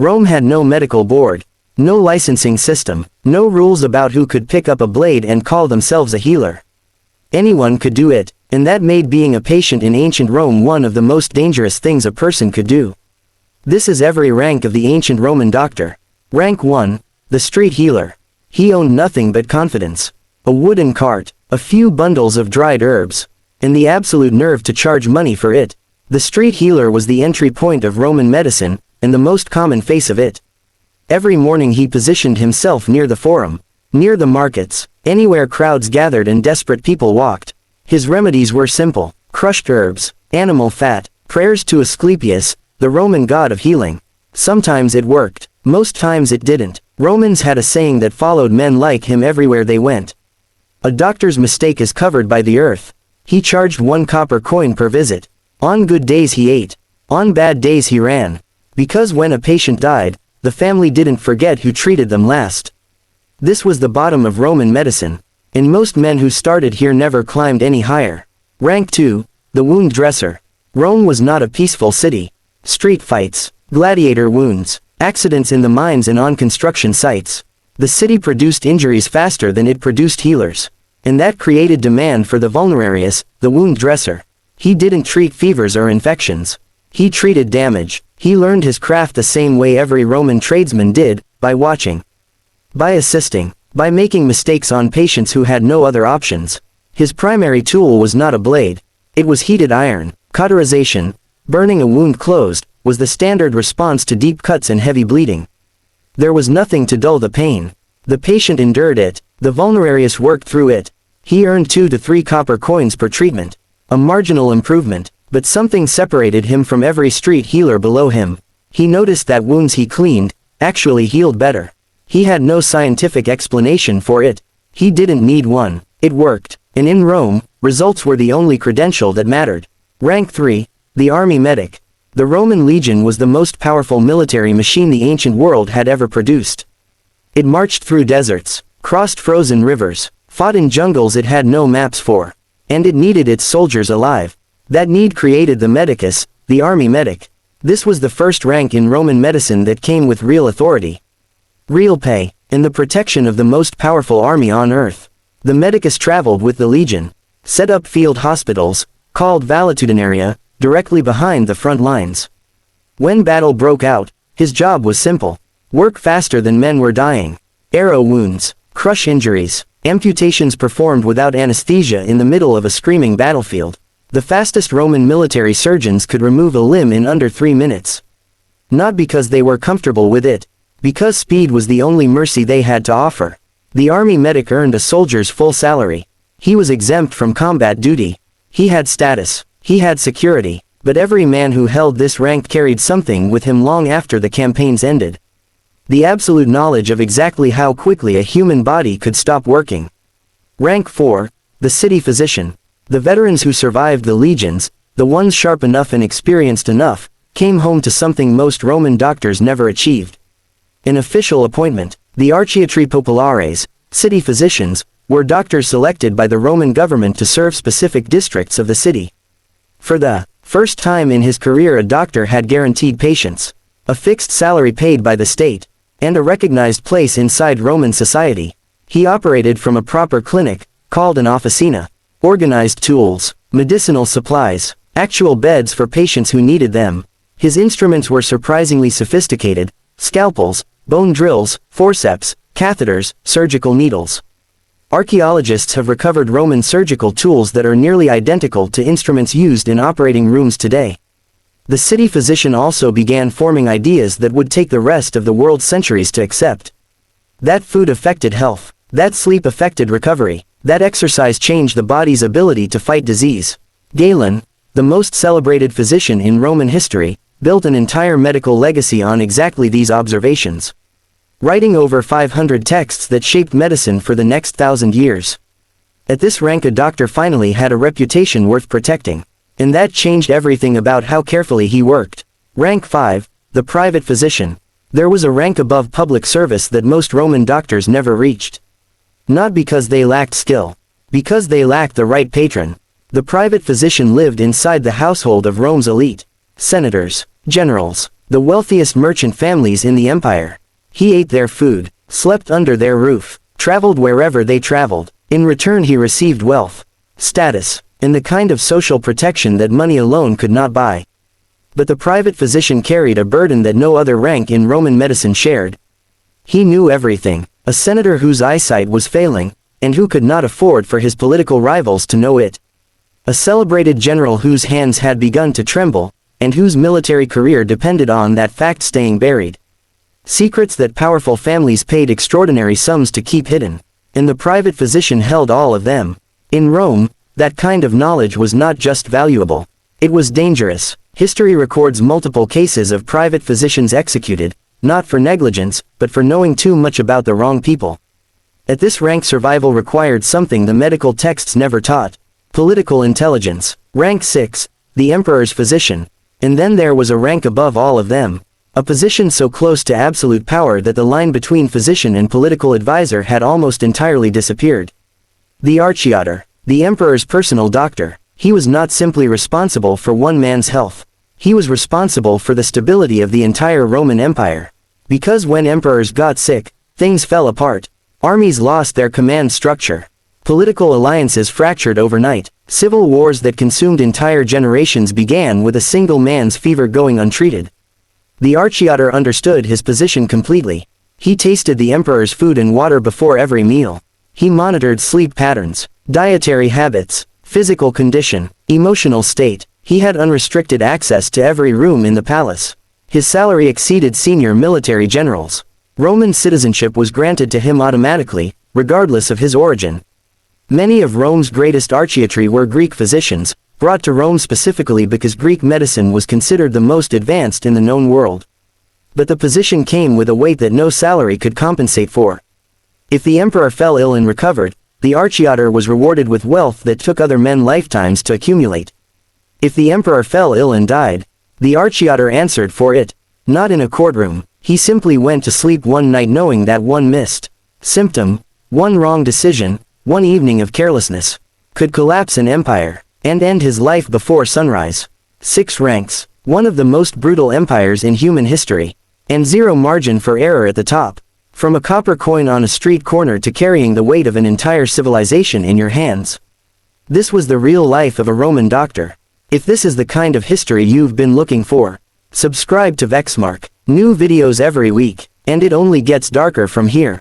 Rome had no medical board, no licensing system, no rules about who could pick up a blade and call themselves a healer. Anyone could do it, and that made being a patient in ancient Rome one of the most dangerous things a person could do. This is every rank of the ancient Roman doctor. Rank 1, the street healer. He owned nothing but confidence, a wooden cart, a few bundles of dried herbs, and the absolute nerve to charge money for it. The street healer was the entry point of Roman medicine, and the most common face of it. Every morning he positioned himself near the forum, near the markets, anywhere crowds gathered and desperate people walked. His remedies were simple: crushed herbs, animal fat, prayers to Asclepius, the Roman god of healing. Sometimes it worked, most times it didn't. Romans had a saying that followed men like him everywhere they went. A doctor's mistake is covered by the earth. He charged 1 copper coin per visit. On good days he ate. On bad days he ran. Because when a patient died, the family didn't forget who treated them last. This was the bottom of Roman medicine, and most men who started here never climbed any higher. Rank 2, the wound dresser. Rome was not a peaceful city. Street fights, gladiator wounds, accidents in the mines and on construction sites. The city produced injuries faster than it produced healers. And that created demand for the Vulnerarius, the wound dresser. He didn't treat fevers or infections. He treated damage. He learned his craft the same way every Roman tradesman did, by watching, by assisting, by making mistakes on patients who had no other options. His primary tool was not a blade. It was heated iron. Cauterization, burning a wound closed, was the standard response to deep cuts and heavy bleeding. There was nothing to dull the pain. The patient endured it. The Vulnerarius worked through it. He earned 2 to 3 copper coins per treatment. A marginal improvement, but something separated him from every street healer below him. He noticed that wounds he cleaned actually healed better. He had no scientific explanation for it. He didn't need one. It worked. And in Rome, results were the only credential that mattered. Rank 3, the army medic. The Roman legion was the most powerful military machine the ancient world had ever produced. It marched through deserts, crossed frozen rivers, fought in jungles it had no maps for. And it needed its soldiers alive. That need created the Medicus, the army medic. This was the first rank in Roman medicine that came with real authority, real pay, and the protection of the most powerful army on earth. The Medicus traveled with the legion, set up field hospitals, called valetudinaria, directly behind the front lines. When battle broke out, his job was simple: work faster than men were dying. Arrow wounds, crush injuries, amputations performed without anesthesia in the middle of a screaming battlefield. The fastest Roman military surgeons could remove a limb in under 3 minutes. Not because they were comfortable with it, because speed was the only mercy they had to offer. The army medic earned a soldier's full salary. He was exempt from combat duty. He had status. He had security. But every man who held this rank carried something with him long after the campaigns ended. The absolute knowledge of exactly how quickly a human body could stop working. Rank 4, the city physician. The veterans who survived the legions, the ones sharp enough and experienced enough, came home to something most Roman doctors never achieved. An official appointment. The Archiatri populares, city physicians, were doctors selected by the Roman government to serve specific districts of the city. For the first time in his career, a doctor had guaranteed patients, a fixed salary paid by the state, and a recognized place inside Roman society. He operated from a proper clinic, called an officina, organized tools, medicinal supplies, actual beds for patients who needed them. His instruments were surprisingly sophisticated: scalpels, bone drills, forceps, catheters, surgical needles. Archaeologists have recovered Roman surgical tools that are nearly identical to instruments used in operating rooms today. The city physician also began forming ideas that would take the rest of the world centuries to accept. That food affected health. That sleep affected recovery. That exercise changed the body's ability to fight disease. Galen, the most celebrated physician in Roman history, built an entire medical legacy on exactly these observations, writing over 500 texts that shaped medicine for the next 1,000 years. At this rank, a doctor finally had a reputation worth protecting. And that changed everything about how carefully he worked. Rank 5, the private physician. There was a rank above public service that most Roman doctors never reached. Not because they lacked skill. Because they lacked the right patron. The private physician lived inside the household of Rome's elite. Senators, generals, The wealthiest merchant families in the empire. He ate their food, slept under their roof, traveled wherever they traveled. In return he received wealth, status, and the kind of social protection that money alone could not buy. But the private physician carried a burden that no other rank in Roman medicine shared. He knew everything, a senator whose eyesight was failing, and who could not afford for his political rivals to know it. A celebrated general whose hands had begun to tremble, and whose military career depended on that fact staying buried. Secrets that powerful families paid extraordinary sums to keep hidden, and the private physician held all of them. In Rome, that kind of knowledge was not just valuable, it was dangerous. History records multiple cases of private physicians executed, not for negligence, but for knowing too much about the wrong people. At this rank survival required something the medical texts never taught: political intelligence. Rank 6, the emperor's physician. And then there was a rank above all of them, a position so close to absolute power that the line between physician and political advisor had almost entirely disappeared. The Archiater, the emperor's personal doctor. He was not simply responsible for one man's health. He was responsible for the stability of the entire Roman Empire. Because when emperors got sick, things fell apart. Armies lost their command structure. Political alliances fractured overnight. Civil wars that consumed entire generations began with a single man's fever going untreated. The Archiater understood his position completely. He tasted the emperor's food and water before every meal. He monitored sleep patterns, dietary habits, physical condition, emotional state. He had unrestricted access to every room in the palace. His salary exceeded senior military generals. Roman citizenship was granted to him automatically, regardless of his origin. Many of Rome's greatest Archiatri were Greek physicians, brought to Rome specifically because Greek medicine was considered the most advanced in the known world. But the position came with a weight that no salary could compensate for. If the emperor fell ill and recovered, the Archiater was rewarded with wealth that took other men lifetimes to accumulate. If the emperor fell ill and died, the Archiater answered for it. Not in a courtroom, he simply went to sleep one night knowing that one missed symptom, one wrong decision, one evening of carelessness, could collapse an empire, and end his life before sunrise. 6 ranks, one of the most brutal empires in human history, and zero margin for error at the top. From a copper coin on a street corner to carrying the weight of an entire civilization in your hands. This was the real life of a Roman doctor. If this is the kind of history you've been looking for, subscribe to Vexmark. New videos every week, and it only gets darker from here.